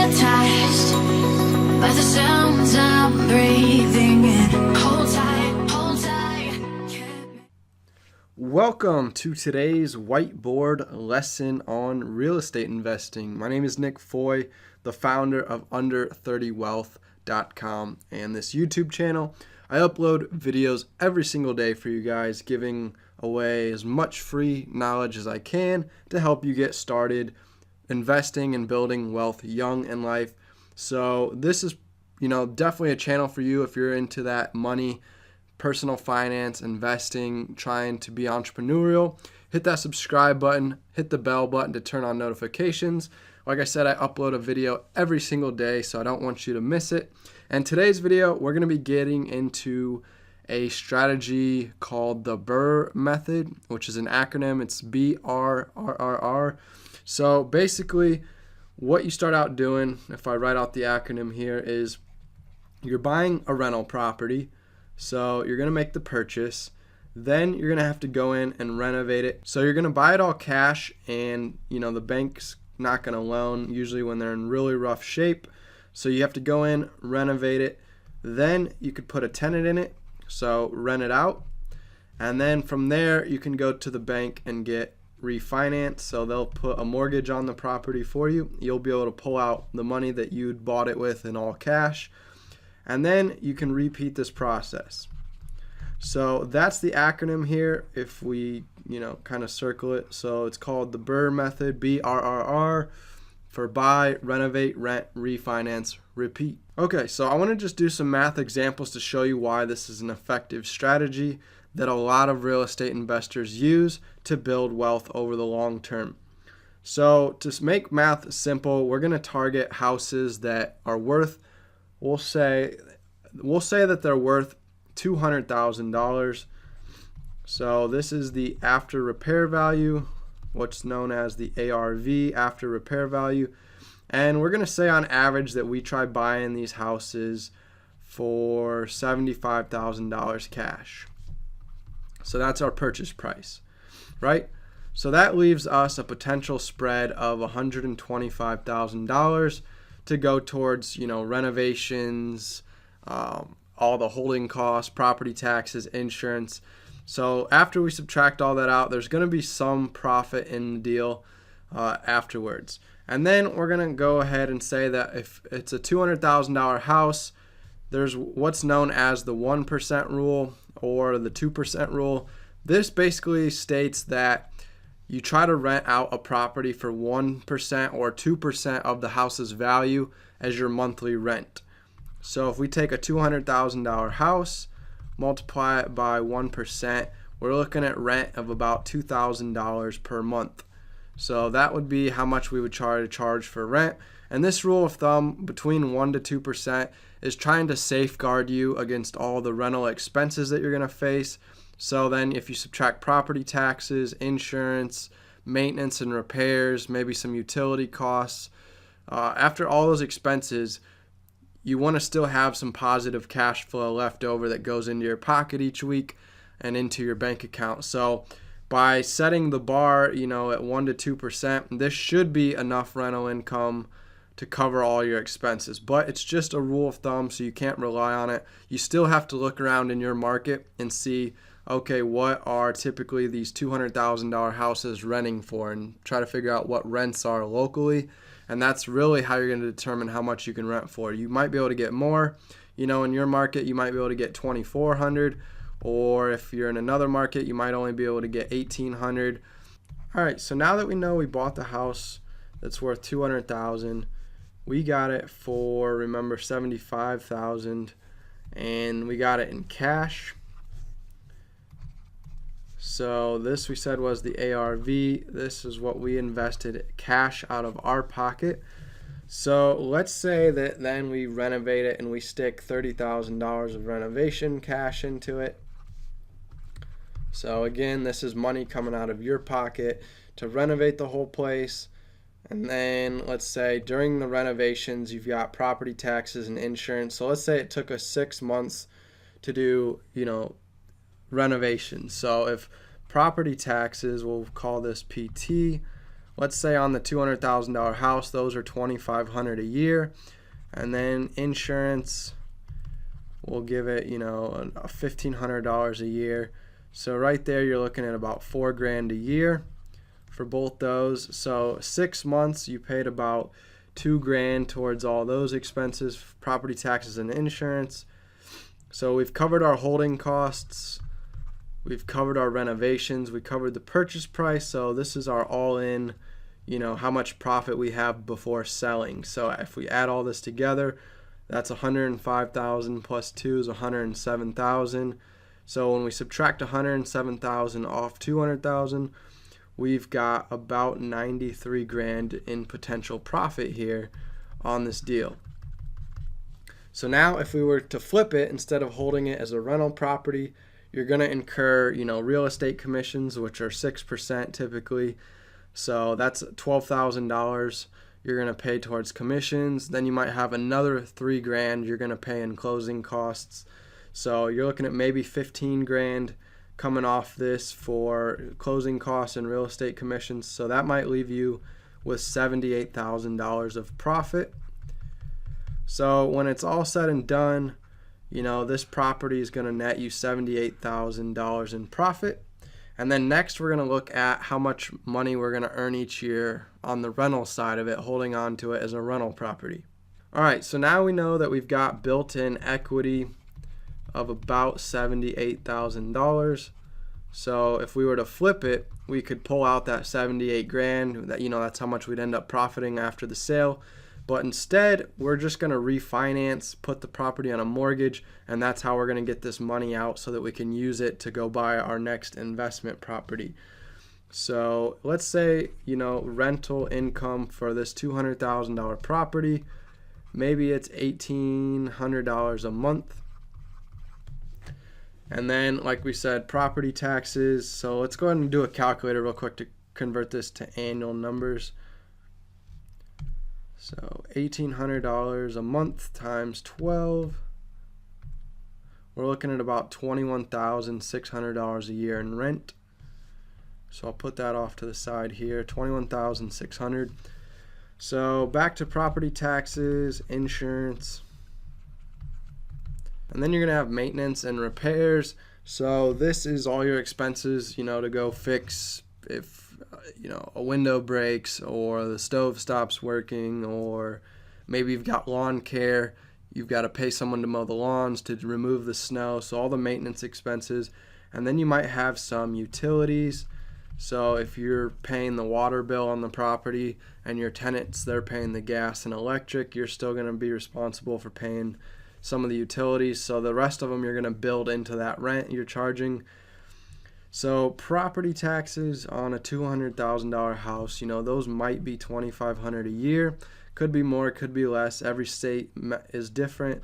hypnotized by the sounds I'm breathing in. Hold tight, hold tight. Welcome to today's whiteboard lesson on real estate investing. My name is Nick Foy, the founder of Under30Wealth.com and this YouTube channel. I upload videos every single day for you guys, giving away as much free knowledge as I can to help you get started investing and building wealth young in life. So this is, definitely a channel for you if you're into that money, personal finance, investing, trying to be entrepreneurial. Hit that subscribe button, hit the bell button to turn on notifications. Like I said, I upload a video every single day, so I don't want you to miss it. And today's video, we're going to be getting into a strategy called the BRRRR method, which is an acronym. It's BRRRR. So basically, what you start out doing, if I write out the acronym here, is you're buying a rental property. So you're going to make the purchase. Then you're going to have to go in and renovate it. So you're going to buy it all cash, and the bank's not going to loan usually when they're in really rough shape. So you have to go in, renovate it. Then you could put a tenant in it, so rent it out. And then from there, you can go to the bank and get refinance. So they'll put a mortgage on the property for you. You'll be able to pull out the money that you'd bought it with in all cash. And then you can repeat this process. So that's the acronym here. If we, kind of circle it. So it's called the BRRRR method, BRRRR, for buy, renovate, rent, refinance, repeat. Okay, so I want to just do some math examples to show you why this is an effective strategy that a lot of real estate investors use to build wealth over the long term. So to make math simple, we're going to target houses that are worth, we'll say that they're worth $200,000. So this is the after repair value, what's known as the ARV, after repair value. And we're going to say on average that we try buying these houses for $75,000 cash. So that's our purchase price, right? So that leaves us a potential spread of $125,000 to go towards, renovations, all the holding costs, property taxes, insurance. So after we subtract all that out, there's going to be some profit in the deal afterwards. And then we're going to go ahead and say that if it's a $200,000 house, there's what's known as the 1% rule or the 2% rule. This basically states that you try to rent out a property for 1% or 2% of the house's value as your monthly rent. So if we take a $200,000 house, multiply it by 1%, we're looking at rent of about $2,000 per month. So that would be how much we would try to charge for rent. And this rule of thumb, between 1 to 2%, is trying to safeguard you against all the rental expenses that you're going to face. So then if you subtract property taxes, insurance, maintenance and repairs, maybe some utility costs, after all those expenses, you want to still have some positive cash flow left over that goes into your pocket each week and into your bank account. So by setting the bar, at 1 to 2%, this should be enough rental income to cover all your expenses. But it's just a rule of thumb, so you can't rely on it. You still have to look around in your market and see, okay, what are typically these $200,000 houses renting for, and try to figure out what rents are locally. And that's really how you're going to determine how much you can rent for. You might be able to get more. In your market, you might be able to get $2,400. Or if you're in another market, you might only be able to get $1,800. All right, so now that we know we bought the house that's worth $200,000, we got it for, remember, $75,000, and we got it in cash. So this we said was the ARV. This is what we invested cash out of our pocket. So let's say that then we renovate it and we stick $30,000 of renovation cash into it. So again, this is money coming out of your pocket to renovate the whole place. And then let's say during the renovations, you've got property taxes and insurance. So let's say it took us 6 months to do, renovations. So if property taxes, we'll call this PT, let's say on the $200,000 house, those are $2,500 a year. And then insurance, we'll give it, $1,500 a year. So right there, you're looking at about $4,000 a year for both those. So 6 months, you paid about $2,000 towards all those expenses, property taxes and insurance. So we've covered our holding costs, we've covered our renovations, we covered the purchase price. So this is our all-in, how much profit we have before selling. So if we add all this together, that's $105,000 plus 2 is $107,000. So when we subtract $107,000 off $200,000, we've got about $93,000 in potential profit here on this deal. So now if we were to flip it, instead of holding it as a rental property, you're going to incur, real estate commissions, which are 6% typically. So that's $12,000 you're going to pay towards commissions. Then you might have another $3,000 you're going to pay in closing costs. So you're looking at maybe $15,000 coming off this for closing costs and real estate commissions. So that might leave you with $78,000 of profit. So when it's all said and done, this property is going to net you $78,000 in profit. And then next we're going to look at how much money we're going to earn each year on the rental side of it, holding on to it as a rental property. All right, so now we know that we've got built-in equity of about $78,000. So if we were to flip it, we could pull out that $78,000. That's how much we'd end up profiting after the sale. But instead, we're just going to refinance, put the property on a mortgage, and that's how we're going to get this money out so that we can use it to go buy our next investment property. So let's say, rental income for this $200,000 property, maybe it's $1,800 a month. And then, like we said, property taxes. So let's go ahead and do a calculator real quick to convert this to annual numbers. So $1,800 a month times 12. We're looking at about $21,600 a year in rent. So I'll put that off to the side here, $21,600. So back to property taxes, insurance. And then you're going to have maintenance and repairs. So this is all your expenses, to go fix if, a window breaks or the stove stops working, or maybe you've got lawn care. You've got to pay someone to mow the lawns, to remove the snow. So all the maintenance expenses. And then you might have some utilities. So if you're paying the water bill on the property and your tenants, they're paying the gas and electric, you're still going to be responsible for paying some of the utilities. So the rest of them you're going to build into that rent you're charging. So property taxes on a $200,000 house, those might be $2,500 a year. Could be more, could be less. Every state is different.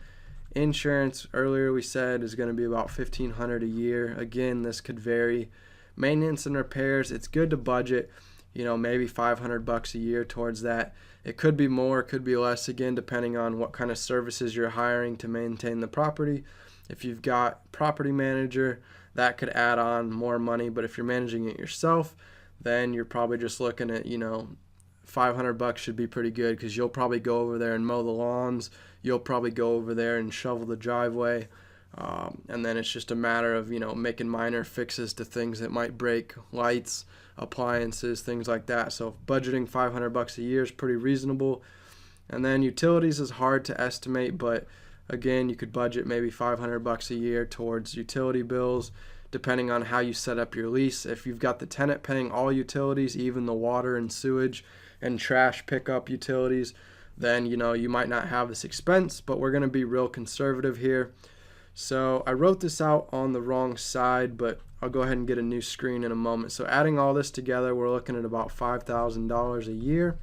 Insurance, earlier we said, is going to be about $1,500 a year. Again, this could vary. Maintenance and repairs, it's good to budget, maybe $500 a year towards that. It could be more, could be less, again, depending on what kind of services you're hiring to maintain the property. If you've got property manager, that could add on more money. But if you're managing it yourself, then you're probably just looking at, $500 should be pretty good, because you'll probably go over there and mow the lawns. You'll probably go over there and shovel the driveway. And then it's just a matter of, making minor fixes to things that might break, lights, appliances, things like that. So budgeting $500 a year is pretty reasonable. And then utilities is hard to estimate, but again, you could budget maybe $500 a year towards utility bills, depending on how you set up your lease. If you've got the tenant paying all utilities, even the water and sewage and trash pickup utilities, then, you might not have this expense, but we're going to be real conservative here. So I wrote this out on the wrong side, but I'll go ahead and get a new screen in a moment. So adding all this together, we're looking at about $5,000 a year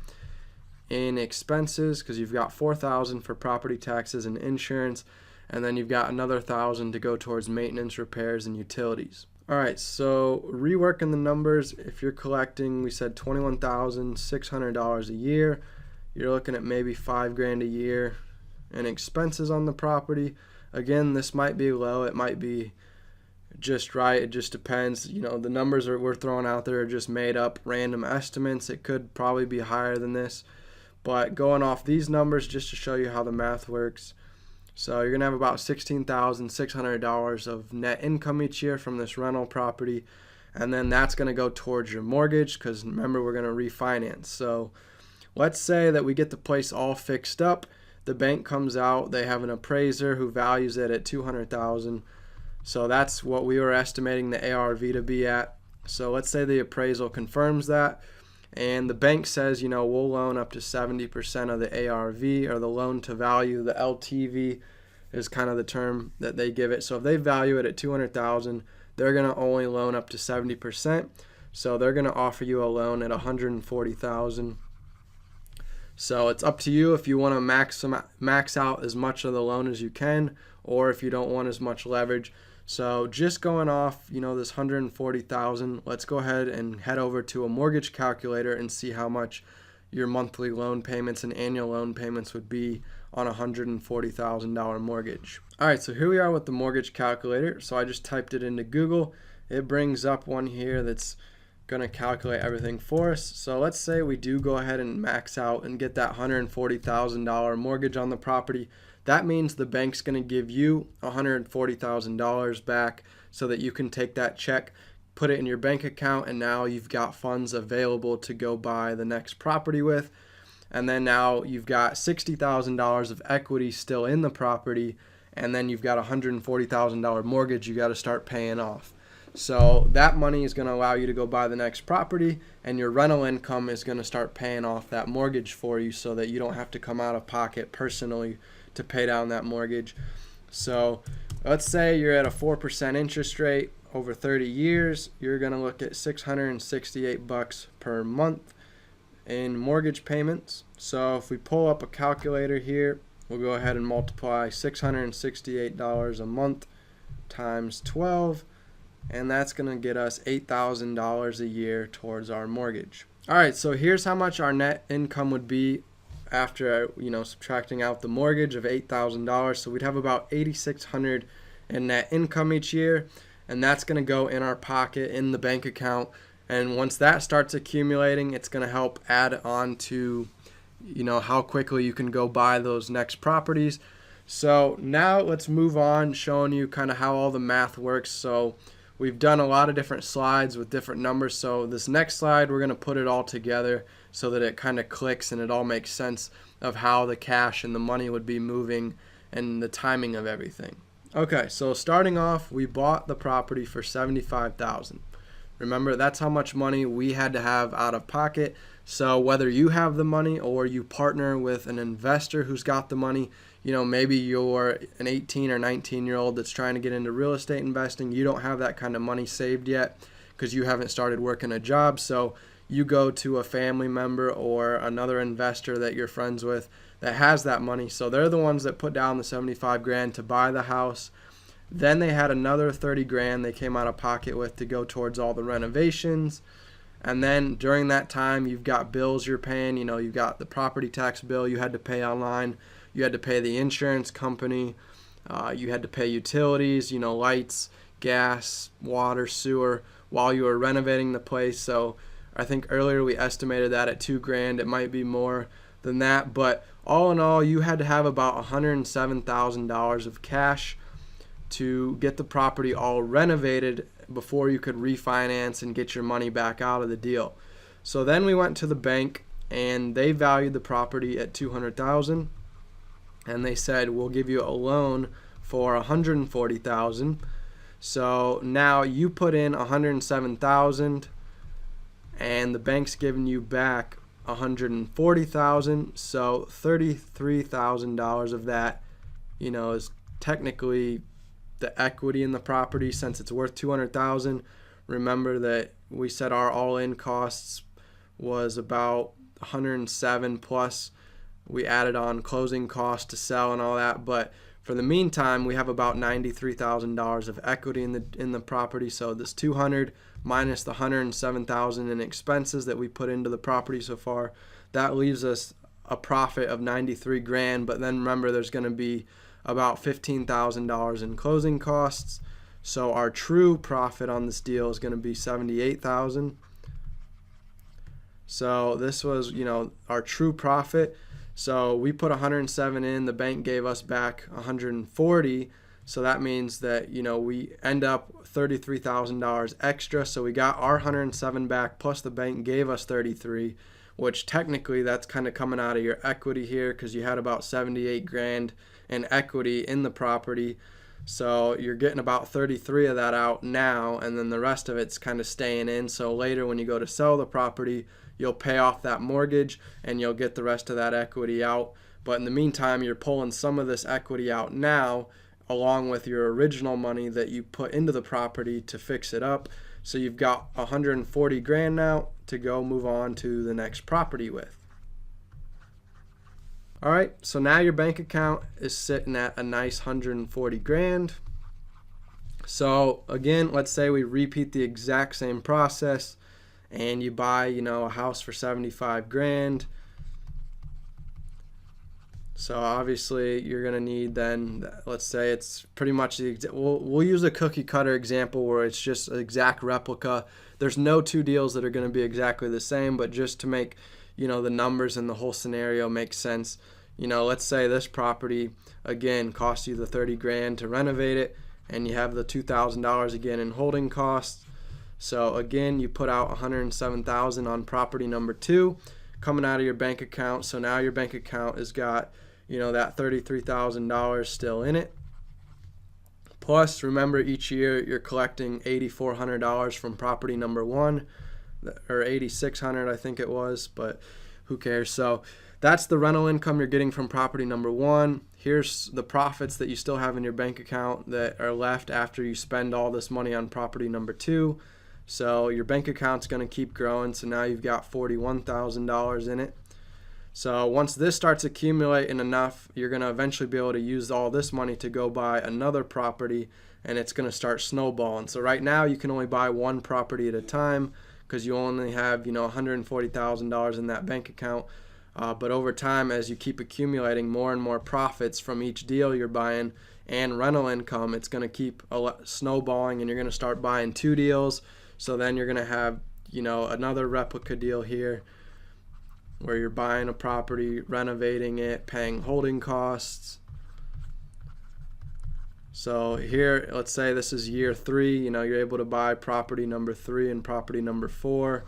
in expenses, because you've got $4,000 for property taxes and insurance, and then you've got another $1,000 to go towards maintenance, repairs, and utilities. All right, so reworking the numbers, if you're collecting, we said $21,600 a year, you're looking at maybe $5,000 a year in expenses on the property. Again, this might be low, it might be just right. It just depends. The numbers we're throwing out there are just made up random estimates. It could probably be higher than this, but going off these numbers just to show you how the math works. So you're going to have about $16,600 of net income each year from this rental property, and then that's going to go towards your mortgage, because remember, we're going to refinance. So let's say that we get the place all fixed up. The bank comes out, they have an appraiser who values it at $200,000. So that's what we were estimating the ARV to be at. So let's say the appraisal confirms that, and the bank says, we'll loan up to 70% of the ARV, or the loan to value. The LTV is kind of the term that they give it. So if they value it at $200,000, they're going to only loan up to 70%. So they're going to offer you a loan at $140,000. So it's up to you if you want to max out as much of the loan as you can, or if you don't want as much leverage. So just going off, this $140,000, let's go ahead and head over to a mortgage calculator and see how much your monthly loan payments and annual loan payments would be on a $140,000 mortgage. All right, so here we are with the mortgage calculator. So I just typed it into Google. It brings up one here that's going to calculate everything for us. So let's say we do go ahead and max out and get that $140,000 mortgage on the property. That means the bank's going to give you $140,000 back so that you can take that check, put it in your bank account, and now you've got funds available to go buy the next property with. And then now you've got $60,000 of equity still in the property, and then you've got a $140,000 mortgage you got to start paying off. So that money is going to allow you to go buy the next property, and your rental income is going to start paying off that mortgage for you, so that you don't have to come out of pocket personally to pay down that mortgage. So let's say you're at a 4% interest rate over 30 years. You're going to look at $668 per month in mortgage payments. So if we pull up a calculator here, we'll go ahead and multiply $668 a month times 12, and that's going to get us $8,000 a year towards our mortgage. All right, so here's how much our net income would be after subtracting out the mortgage of $8,000. So we'd have about $8,600 in net income each year, and that's going to go in our pocket in the bank account. And once that starts accumulating, it's going to help add on to how quickly you can go buy those next properties. So now let's move on, showing you kind of how all the math works. So we've done a lot of different slides with different numbers. So this next slide, we're going to put it all together so that it kind of clicks and it all makes sense of how the cash and the money would be moving and the timing of everything. Okay, so starting off, we bought the property for $75,000. Remember, that's how much money we had to have out of pocket. So whether you have the money or you partner with an investor who's got the money, maybe you're an 18 or 19-year-old that's trying to get into real estate investing. You don't have that kind of money saved yet because you haven't started working a job. So you go to a family member or another investor that you're friends with that has that money. So they're the ones that put down the $75,000 to buy the house. Then they had another $30,000 they came out of pocket with to go towards all the renovations. And then during that time, you've got bills you're paying. You've got the property tax bill you had to pay online. You had to pay the insurance company. You had to pay utilities, lights, gas, water, sewer while you were renovating the place. So I think earlier we estimated that at $2,000. It might be more than that. But all in all, you had to have about $107,000 of cash to get the property all renovated before you could refinance and get your money back out of the deal. So then we went to the bank and they valued the property at $200,000, and they said, we'll give you a loan for $140,000. So now you put in $107,000 and the bank's giving you back $140,000. So $33,000 of that, is technically the equity in the property since it's worth $200,000. Remember that we said our all-in costs was about $107,000 plus we added on closing costs to sell and all that. But for the meantime, we have about $93,000 of equity in the property. So this $200,000 minus the $107,000 in expenses that we put into the property so far, that leaves us a profit of $93,000. But then remember, there's going to be about $15,000 in closing costs. So our true profit on this deal is going to be $78,000. So this was, our true profit. So we put 107 in, the bank gave us back 140. So that means that, we end up $33,000 extra. So we got our 107 back, plus the bank gave us 33, which technically that's kind of coming out of your equity here, because you had about 78 grand in equity in the property. So you're getting about 33 of that out now, and then the rest of it's kind of staying in. So later when you go to sell the property, you'll pay off that mortgage and you'll get the rest of that equity out. But in the meantime, you're pulling some of this equity out now, along with your original money that you put into the property to fix it up. So you've got 140 grand now to go move on to the next property with. All right, so now your bank account is sitting at a nice 140 grand. So again, let's say we repeat the exact same process and you buy, a house for 75 grand. So obviously you're going to need then, let's say it's pretty much we'll use a cookie cutter example where it's just an exact replica. There's no two deals that are going to be exactly the same, but just to make, the numbers and the whole scenario make sense. Let's say this property again cost you the 30 grand to renovate it, and you have the $2,000 again in holding costs. So again, you put out $107,000 on property number 2 coming out of your bank account. So now your bank account has got, that $33,000 still in it. Plus, remember, each year you're collecting $8,400 from property number 1, or $8,600 I think it was, but who cares? So that's the rental income you're getting from property number 1. Here's the profits that you still have in your bank account that are left after you spend all this money on property number 2. So your bank account's going to keep growing. So now you've got $41,000 in it. So once this starts accumulating enough, you're going to eventually be able to use all this money to go buy another property, and it's going to start snowballing. So right now you can only buy one property at a time because you only have, $140,000 in that bank account. But over time, as you keep accumulating more and more profits from each deal you're buying and rental income, it's going to keep snowballing, and you're going to start buying 2 deals. So then you're going to have, another replica deal here where you're buying a property, renovating it, paying holding costs. So here, let's say this is year 3, you're able to buy property number 3 and property number 4.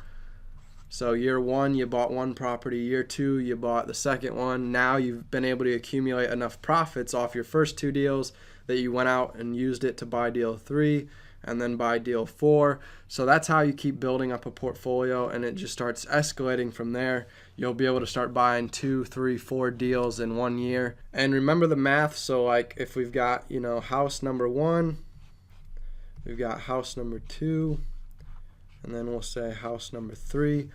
So year 1, you bought one property. Year 2, you bought the second one. Now you've been able to accumulate enough profits off your first 2 deals that you went out and used it to buy deal 3 and then buy deal 4. So that's how you keep building up a portfolio, and it just starts escalating from there. You'll be able to start buying 2, 3, 4 deals in 1 year. And remember the math. So like if we've got, house number 1, we've got house number 2, and then we'll say house number 3.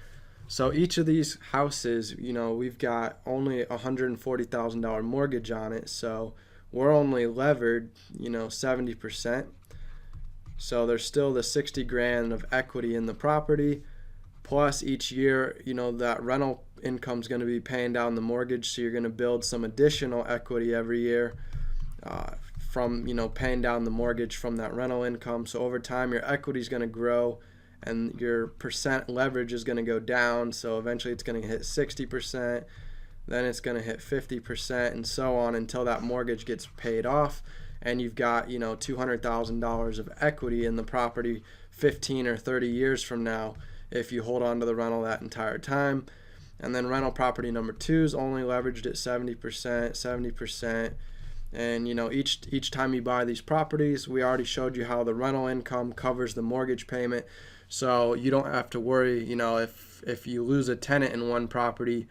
So each of these houses, we've got only $140,000 mortgage on it. So we're only levered, 70%. So there's still the 60 grand of equity in the property. Plus each year, that rental income is going to be paying down the mortgage. So you're going to build some additional equity every year from, paying down the mortgage from that rental income. So over time, your equity is going to grow, and your percent leverage is going to go down. So eventually it's going to hit 60%, then it's going to hit 50%, and so on until that mortgage gets paid off, and you've got, $200,000 of equity in the property 15 or 30 years from now if you hold on to the rental that entire time. And then rental property number 2 is only leveraged at 70%. And each time you buy these properties, we already showed you how the rental income covers the mortgage payment. So you don't have to worry, if you lose a tenant in one property,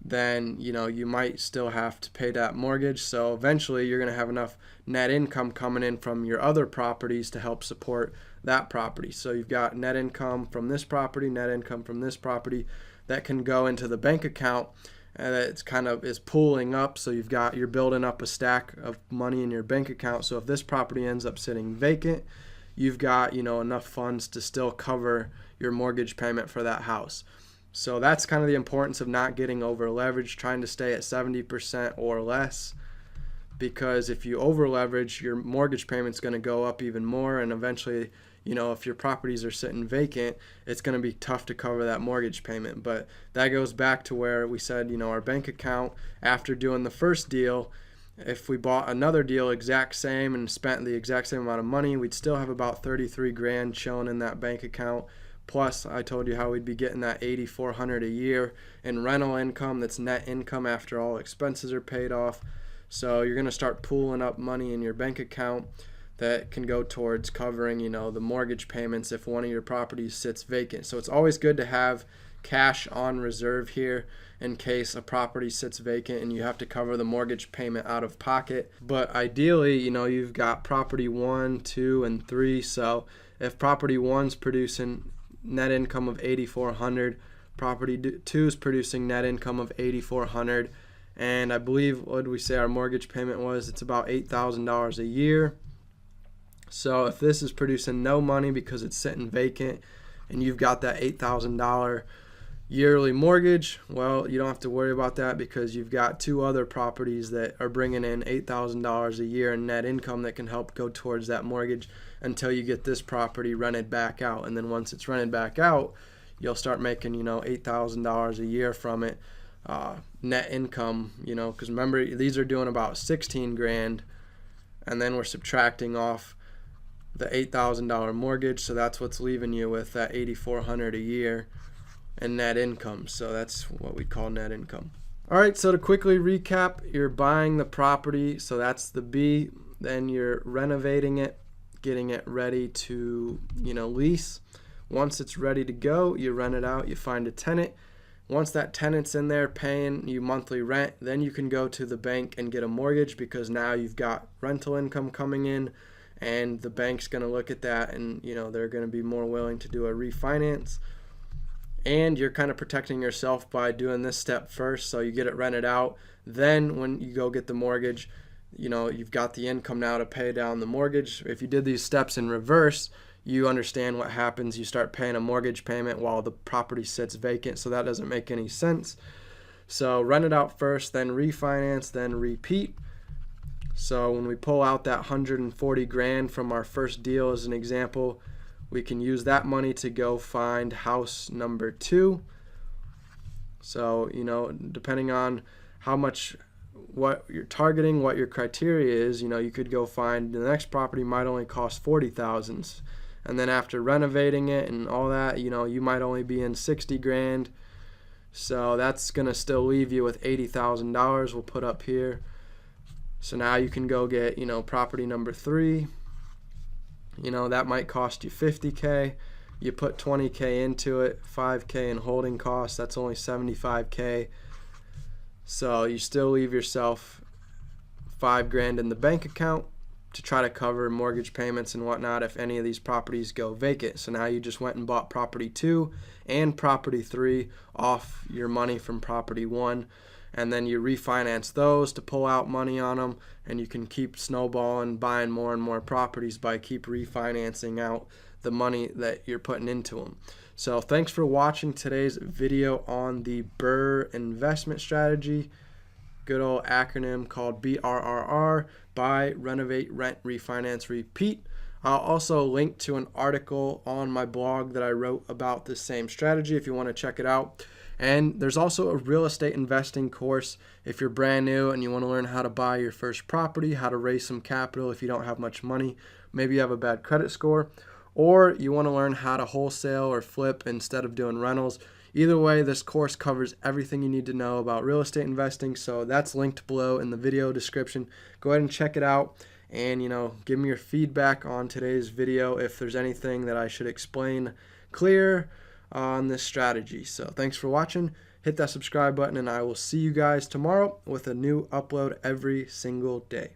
then you might still have to pay that mortgage. So eventually you're going to have enough net income coming in from your other properties to help support that property. So you've got net income from this property, net income from this property that can go into the bank account, and it's kind of is pooling up. So you're building up a stack of money in your bank account. So if this property ends up sitting vacant, you've got enough funds to still cover your mortgage payment for that house. So that's kind of the importance of not getting over leveraged, trying to stay at 70% or less. because if you over leverage, your mortgage payment's going to go up even more, and eventually, if your properties are sitting vacant, it's going to be tough to cover that mortgage payment. But that goes back to where we said, our bank account, after doing the first deal, if we bought another deal exact same and spent the exact same amount of money, we'd still have about 33 grand showing in that bank account. Plus, I told you how we'd be getting that $8,400 a year in rental income. That's net income after all expenses are paid off. So you're going to start pooling up money in your bank account that can go towards covering, the mortgage payments if one of your properties sits vacant. So it's always good to have cash on reserve here in case a property sits vacant and you have to cover the mortgage payment out of pocket. But ideally, you've got property 1, 2, and 3. So if property 1's producing net income of $8,400, property 2 is producing net income of $8,400, and I believe, what did we say our mortgage payment was? It's about $8,000 a year. So if this is producing no money because it's sitting vacant and you've got that $8,000 yearly mortgage, well, you don't have to worry about that because you've got 2 other properties that are bringing in $8,000 a year in net income that can help go towards that mortgage until you get this property rented back out. And then once it's rented back out, you'll start making, $8,000 a year from it, net income, because remember, these are doing about 16 grand, and then we're subtracting off the $8,000 mortgage, so that's what's leaving you with that $8,400 a year in net income. So that's what we call net income. All right, so to quickly recap, you're buying the property, so that's the B. Then you're renovating it, getting it ready to, lease. Once it's ready to go, you rent it out, you find a tenant. Once that tenant's in there paying you monthly rent, then you can go to the bank and get a mortgage because now you've got rental income coming in, and the bank's going to look at that and, they're going to be more willing to do a refinance. And you're kind of protecting yourself by doing this step first, so you get it rented out. Then when you go get the mortgage, you've got the income now to pay down the mortgage. If you did these steps in reverse, you understand what happens. You start paying a mortgage payment while the property sits vacant, so that doesn't make any sense. So rent it out first, then refinance, then repeat. So when we pull out that 140 grand from our first deal as an example, we can use that money to go find house number 2. So, depending on what you're targeting, what your criteria is, you could go find the next property might only cost $40,000. And then after renovating it and all that, you might only be in 60 grand. So that's going to still leave you with $80,000 we'll put up here. So now you can go get, property number 3. That might cost you $50K. You put $20K into it, $5K in holding costs. That's only $75K. So you still leave yourself $5 grand in the bank account to try to cover mortgage payments and whatnot if any of these properties go vacant. So now you just went and bought property 2 and property 3 off your money from property 1. And then you refinance those to pull out money on them, and you can keep snowballing, buying more and more properties by keep refinancing out the money that you're putting into them. So thanks for watching today's video on the BRRRR investment strategy. Good old acronym called BRRRR: buy, renovate, rent, refinance, repeat. I'll also link to an article on my blog that I wrote about this same strategy if you want to check it out. And there's also a real estate investing course if you're brand new and you want to learn how to buy your first property, how to raise some capital if you don't have much money, maybe you have a bad credit score, or you want to learn how to wholesale or flip instead of doing rentals. Either way, this course covers everything you need to know about real estate investing, so that's linked below in the video description. Go ahead and check it out, and give me your feedback on today's video if there's anything that I should explain clear on this strategy. So thanks for watching. Hit that subscribe button, and I will see you guys tomorrow with a new upload every single day.